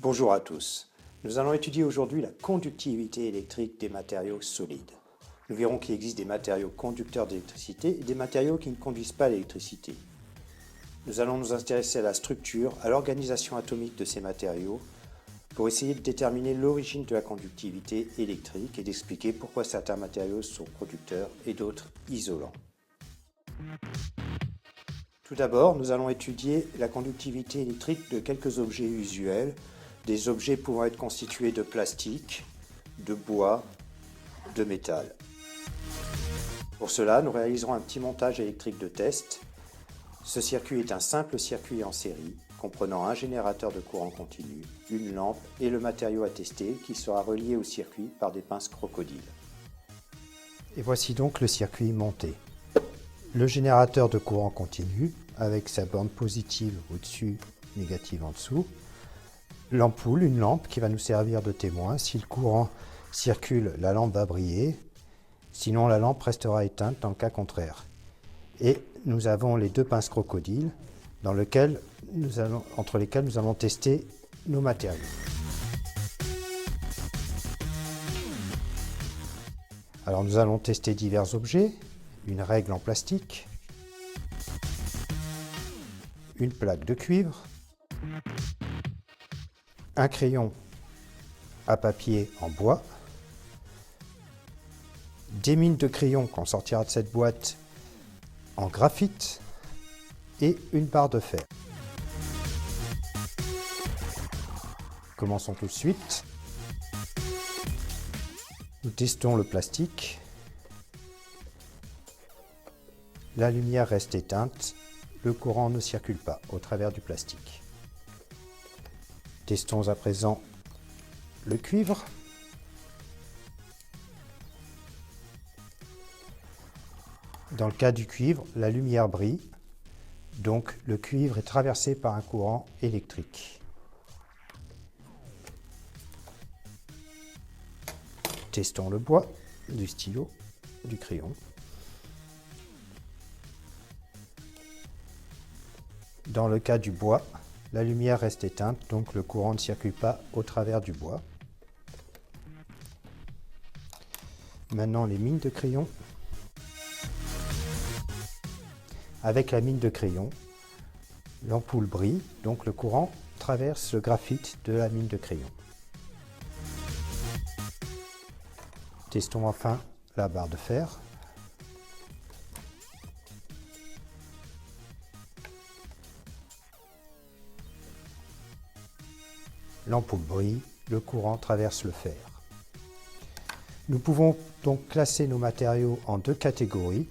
Bonjour à tous. Nous allons étudier aujourd'hui la conductivité électrique des matériaux solides. Nous verrons qu'il existe des matériaux conducteurs d'électricité et des matériaux qui ne conduisent pas l'électricité. Nous allons nous intéresser à la structure, à l'organisation atomique de ces matériaux pour essayer de déterminer l'origine de la conductivité électrique et d'expliquer pourquoi certains matériaux sont conducteurs et d'autres isolants. Tout d'abord, nous allons étudier la conductivité électrique de quelques objets usuels, des objets pouvant être constitués de plastique, de bois, de métal. Pour cela, nous réaliserons un petit montage électrique de test. Ce circuit est un simple circuit en série, comprenant un générateur de courant continu, une lampe et le matériau à tester qui sera relié au circuit par des pinces crocodiles. Et voici donc le circuit monté. Le générateur de courant continu, avec sa borne positive au-dessus, négative en dessous. L'ampoule, une lampe qui va nous servir de témoin. Si le courant circule, la lampe va briller. Sinon, la lampe restera éteinte dans le cas contraire. Et nous avons les deux pinces crocodiles entre lesquelles nous allons tester nos matériaux. Alors nous allons tester divers objets, une règle en plastique, une plaque de cuivre, un crayon à papier en bois, des mines de crayon qu'on sortira de cette boîte en graphite et une barre de fer. Commençons tout de suite. Nous testons le plastique. La lumière reste éteinte, le courant ne circule pas au travers du plastique. Testons à présent le cuivre. Dans le cas du cuivre, la lumière brille, donc le cuivre est traversé par un courant électrique. Testons le bois, du stylo, du crayon. Dans le cas du bois, la lumière reste éteinte, donc le courant ne circule pas au travers du bois. Maintenant les mines de crayon. Avec la mine de crayon, l'ampoule brille, donc le courant traverse le graphite de la mine de crayon. Testons enfin la barre de fer. L'ampoule brille, le courant traverse le fer. Nous pouvons donc classer nos matériaux en deux catégories.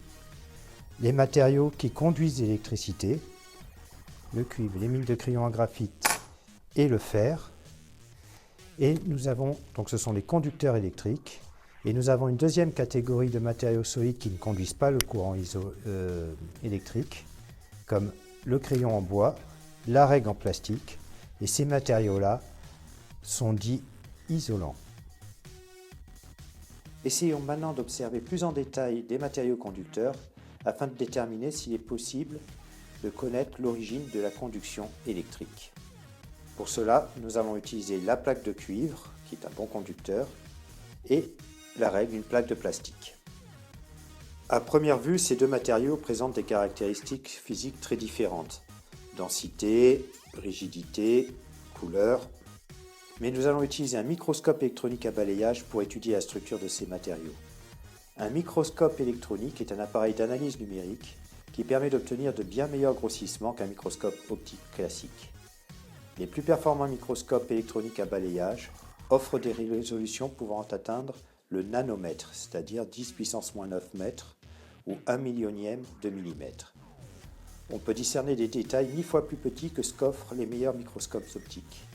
Les matériaux qui conduisent l'électricité, le cuivre, les mines de crayon en graphite et le fer. Et nous avons, donc ce sont les conducteurs électriques. Et nous avons une deuxième catégorie de matériaux solides qui ne conduisent pas le courant électrique, comme le crayon en bois, la règle en plastique. Et ces matériaux-là sont dits isolants. Essayons maintenant d'observer plus en détail des matériaux conducteurs afin de déterminer s'il est possible de connaître l'origine de la conduction électrique. Pour cela, nous allons utiliser la plaque de cuivre, qui est un bon conducteur, et la règle, une plaque de plastique. À première vue, ces deux matériaux présentent des caractéristiques physiques très différentes. Densité, rigidité, couleur. Mais nous allons utiliser un microscope électronique à balayage pour étudier la structure de ces matériaux. Un microscope électronique est un appareil d'analyse numérique qui permet d'obtenir de bien meilleurs grossissements qu'un microscope optique classique. Les plus performants microscopes électroniques à balayage offrent des résolutions pouvant atteindre le nanomètre, c'est-à-dire 10 puissance moins 9 mètres ou 1 millionième de millimètre. On peut discerner des détails 1000 fois plus petits que ce qu'offrent les meilleurs microscopes optiques.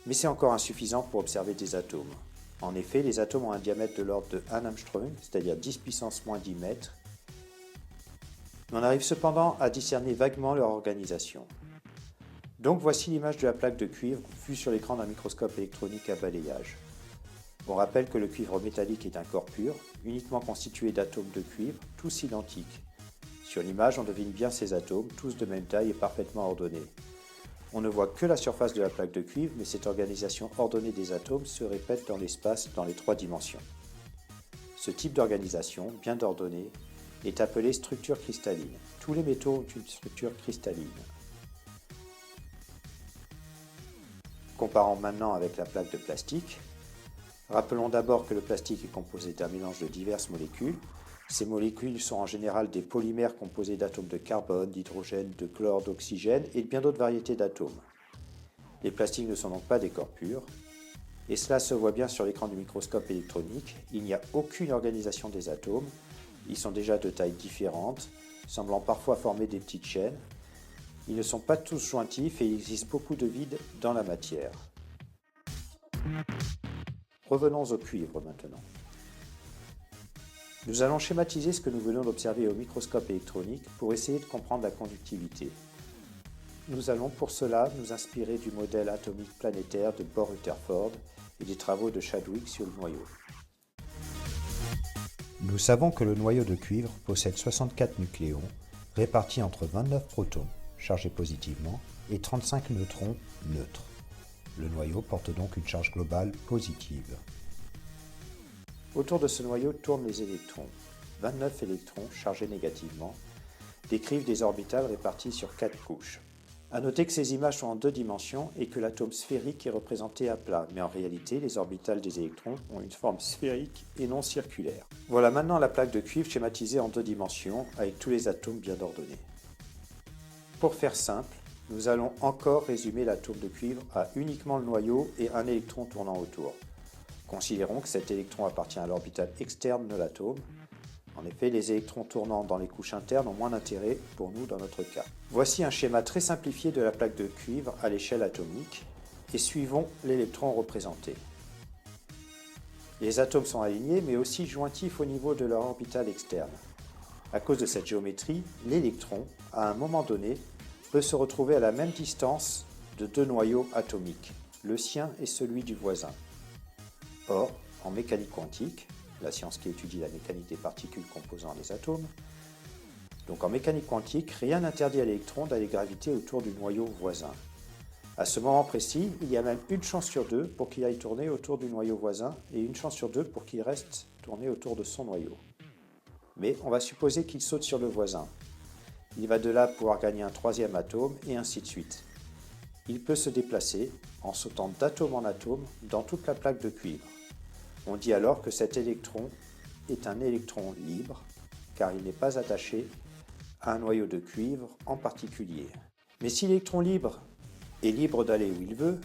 Mais c'est encore insuffisant pour observer des atomes. En effet, les atomes ont un diamètre de l'ordre de 1 Armstrong, c'est-à-dire 10 puissance moins 10 mètres. On arrive cependant à discerner vaguement leur organisation. Donc voici l'image de la plaque de cuivre vue sur l'écran d'un microscope électronique à balayage. On rappelle que le cuivre métallique est un corps pur, uniquement constitué d'atomes de cuivre, tous identiques. Sur l'image, on devine bien ces atomes, tous de même taille et parfaitement ordonnés. On ne voit que la surface de la plaque de cuivre, mais cette organisation ordonnée des atomes se répète dans l'espace dans les 3 dimensions. Ce type d'organisation, bien ordonnée, est appelée structure cristalline. Tous les métaux ont une structure cristalline. Comparons maintenant avec la plaque de plastique. Rappelons d'abord que le plastique est composé d'un mélange de diverses molécules. Ces molécules sont en général des polymères composés d'atomes de carbone, d'hydrogène, de chlore, d'oxygène et de bien d'autres variétés d'atomes. Les plastiques ne sont donc pas des corps purs, et cela se voit bien sur l'écran du microscope électronique. Il n'y a aucune organisation des atomes, ils sont déjà de tailles différentes, semblant parfois former des petites chaînes. Ils ne sont pas tous jointifs et il existe beaucoup de vide dans la matière. Revenons au cuivre maintenant. Nous allons schématiser ce que nous venons d'observer au microscope électronique pour essayer de comprendre la conductivité. Nous allons pour cela nous inspirer du modèle atomique planétaire de Bohr-Rutherford et des travaux de Chadwick sur le noyau. Nous savons que le noyau de cuivre possède 64 nucléons répartis entre 29 protons chargés positivement et 35 neutrons neutres. Le noyau porte donc une charge globale positive. Autour de ce noyau tournent les électrons. 29 électrons chargés négativement décrivent des orbitales réparties sur 4 couches. A noter que ces images sont en 2 dimensions et que l'atome sphérique est représenté à plat, mais en réalité les orbitales des électrons ont une forme sphérique et non circulaire. Voilà maintenant la plaque de cuivre schématisée en 2 dimensions avec tous les atomes bien ordonnés. Pour faire simple, nous allons encore résumer l'atome de cuivre à uniquement le noyau et un électron tournant autour. Considérons que cet électron appartient à l'orbitale externe de l'atome. En effet, les électrons tournant dans les couches internes ont moins d'intérêt pour nous dans notre cas. Voici un schéma très simplifié de la plaque de cuivre à l'échelle atomique et suivons l'électron représenté. Les atomes sont alignés mais aussi jointifs au niveau de leur orbitale externe. À cause de cette géométrie, l'électron, à un moment donné, peut se retrouver à la même distance de 2 noyaux atomiques, le sien et celui du voisin. Or, en mécanique quantique, la science qui étudie la mécanique des particules composant les atomes, donc en mécanique quantique, rien n'interdit à l'électron d'aller graviter autour du noyau voisin. À ce moment précis, il y a même une chance sur 2 pour qu'il aille tourner autour du noyau voisin et une chance sur 2 pour qu'il reste tourner autour de son noyau. Mais on va supposer qu'il saute sur le voisin. Il va de là pouvoir gagner un 3e atome et ainsi de suite. Il peut se déplacer en sautant d'atome en atome dans toute la plaque de cuivre. On dit alors que cet électron est un électron libre, car il n'est pas attaché à un noyau de cuivre en particulier. Mais si l'électron libre est libre d'aller où il veut,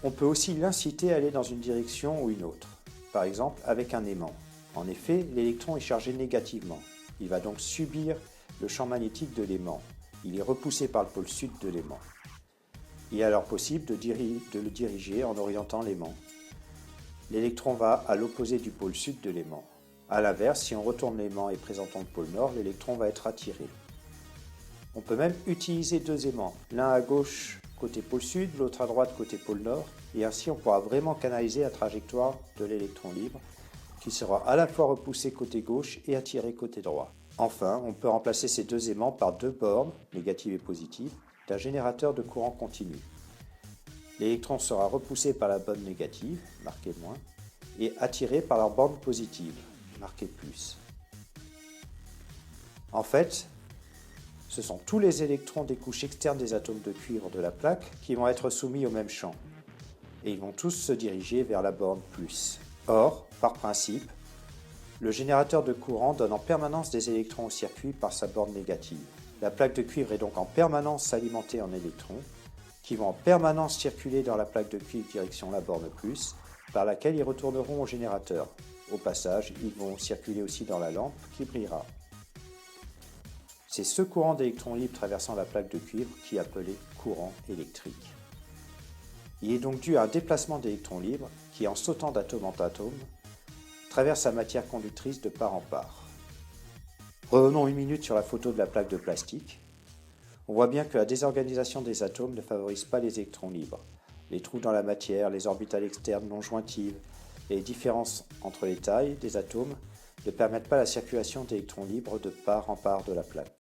on peut aussi l'inciter à aller dans une direction ou une autre, par exemple avec un aimant. En effet, l'électron est chargé négativement. Il va donc subir le champ magnétique de l'aimant. Il est repoussé par le pôle sud de l'aimant. Il est alors possible de le diriger en orientant l'aimant. L'électron va à l'opposé du pôle sud de l'aimant. A l'inverse, si on retourne l'aimant et présentant le pôle nord, l'électron va être attiré. On peut même utiliser 2 aimants, l'un à gauche côté pôle sud, l'autre à droite côté pôle nord, et ainsi on pourra vraiment canaliser la trajectoire de l'électron libre, qui sera à la fois repoussé côté gauche et attiré côté droit. Enfin, on peut remplacer ces 2 aimants par 2 bornes, négatives et positives, d'un générateur de courant continu. L'électron sera repoussé par la borne négative, marquée moins, et attiré par la borne positive, marquée plus. En fait, ce sont tous les électrons des couches externes des atomes de cuivre de la plaque qui vont être soumis au même champ, et ils vont tous se diriger vers la borne plus. Or, par principe, le générateur de courant donne en permanence des électrons au circuit par sa borne négative. La plaque de cuivre est donc en permanence alimentée en électrons, qui vont en permanence circuler dans la plaque de cuivre direction la borne plus, par laquelle ils retourneront au générateur. Au passage, ils vont circuler aussi dans la lampe qui brillera. C'est ce courant d'électrons libres traversant la plaque de cuivre qui est appelé courant électrique. Il est donc dû à un déplacement d'électrons libres qui, en sautant d'atome en atome, traverse la matière conductrice de part en part. Revenons une minute sur la photo de la plaque de plastique. On voit bien que la désorganisation des atomes ne favorise pas les électrons libres. Les trous dans la matière, les orbitales externes non jointives et les différences entre les tailles des atomes ne permettent pas la circulation d'électrons libres de part en part de la plaque.